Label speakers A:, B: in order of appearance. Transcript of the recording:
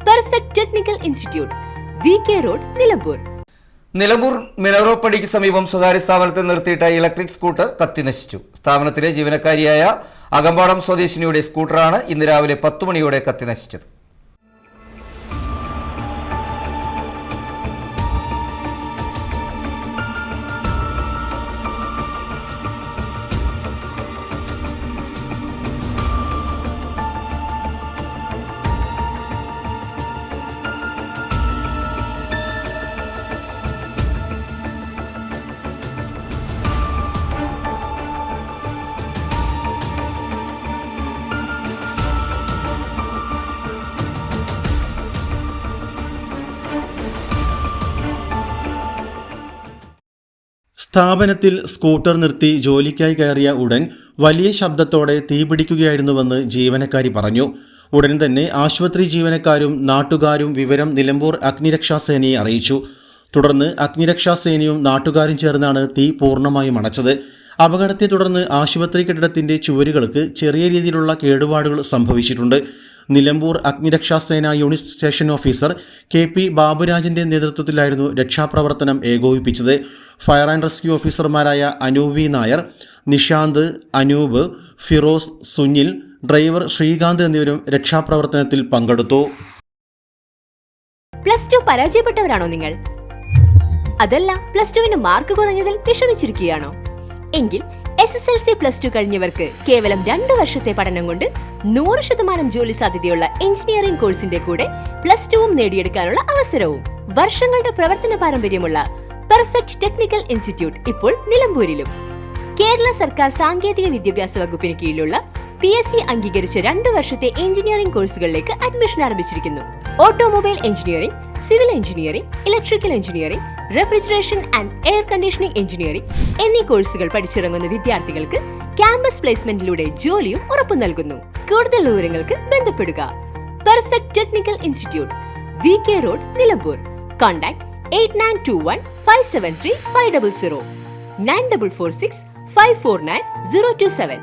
A: Perfect technical institute, VK road, Nilambur.
B: Nilambur മിനറോപ്പള്ളിക്ക് സമീപം സ്വകാര്യ സ്ഥാപനത്തിൽ നിർത്തിയിട്ട ഇലക്ട്രിക് സ്കൂട്ടർ കത്തിനശിച്ചു. സ്ഥാപനത്തിലെ ജീവനക്കാരിയായ അകമ്പാടം സ്വദേശിനിയുടെ സ്കൂട്ടറാണ് ഇന്ന് രാവിലെ 10 മണിയോടെ കത്തിനശിച്ചത്.
C: സ്ഥാപനത്തിൽ സ്കൂട്ടർ നിർത്തി ജോലിക്കായി കയറിയ ഉടൻ വലിയ ശബ്ദത്തോടെ തീപിടിക്കുകയായിരുന്നുവെന്ന് ജീവനക്കാരി പറഞ്ഞു. ഉടൻ തന്നെ ആശുപത്രി ജീവനക്കാരും നാട്ടുകാരും വിവരം നിലമ്പൂർ അഗ്നിരക്ഷാസേനയെ അറിയിച്ചു. തുടർന്ന് അഗ്നിരക്ഷാസേനയും നാട്ടുകാരും ചേർന്നാണ് തീ പൂർണ്ണമായും അണച്ചത്. അപകടത്തെ തുടർന്ന് ആശുപത്രി കെട്ടിടത്തിന്റെ ചുവരുകൾക്ക് ചെറിയ രീതിയിലുള്ള കേടുപാടുകൾ സംഭവിച്ചിട്ടുണ്ട്. നിലമ്പൂർ അഗ്നിരക്ഷാസേന യൂണിറ്റ് സ്റ്റേഷൻ ഓഫീസർ KP ബാബുരാജിന്റെ നേതൃത്വത്തിലായിരുന്നു രക്ഷാപ്രവർത്തനം ഏകോപിപ്പിച്ചത്. ഫയർ ആൻഡ് റെസ്ക്യൂ ഓഫീസർമാരായ അനൂപ് V. നായർ, നിഷാന്ത്, അനൂപ്, ഫിറോസ്, സുനിൽ, ഡ്രൈവർ ശ്രീകാന്ത് എന്നിവരും രക്ഷാപ്രവർത്തനത്തിൽ പങ്കെടുത്തു.
A: +2 പരാജയപ്പെട്ടവരാണോ നിങ്ങൾ? അതല്ല +2 മാർക്ക് കുറഞ്ഞതിൽ വിഷമിച്ചിരിക്കുകയാണോ? എങ്കിൽ SSLC +2 കഴിഞ്ഞവർക്ക് കേവലം 2 വർഷത്തെ പഠനം കൊണ്ട് 100% ജോലി സാധ്യതയുള്ള എഞ്ചിനീയറിംഗ് കോഴ്സിന്റെ കൂടെ +2 നേടിയെടുക്കാനുള്ള അവസരവും. വർഷങ്ങളുടെ പ്രവർത്തന പാരമ്പര്യമുള്ള പെർഫെക്റ്റ് ടെക്നിക്കൽ ഇൻസ്റ്റിറ്റ്യൂട്ട് ഇപ്പോൾ നിലമ്പൂരിലും. കേരള സർക്കാർ സാങ്കേതിക വിദ്യാഭ്യാസ വകുപ്പിന് കീഴിലുള്ള PSC അംഗീകരിച്ച 2 വർഷത്തെ എഞ്ചിനീയറിംഗ് കോഴ്സുകളിലേക്ക് അഡ്മിഷൻ ആരംഭിച്ചിരിക്കുന്നു. Automobile engineering, civil engineering, electrical engineering, refrigeration and air conditioning engineering എന്നീ കോഴ്സുകൾ പഠിച്ചിറങ്ങുന്ന വിദ്യാർത്ഥികൾക്ക് ക്യാമ്പസ് പ്ലേസ്മെന്റിലൂടെ ജോലിയും ഉറപ്പു നൽകുന്നു. കൂടുതൽ വിവരങ്ങൾക്ക് ബന്ധപ്പെടുക. Perfect technical institute, VK road, Nilambur. Contact 8921 573 500 9446 549 027.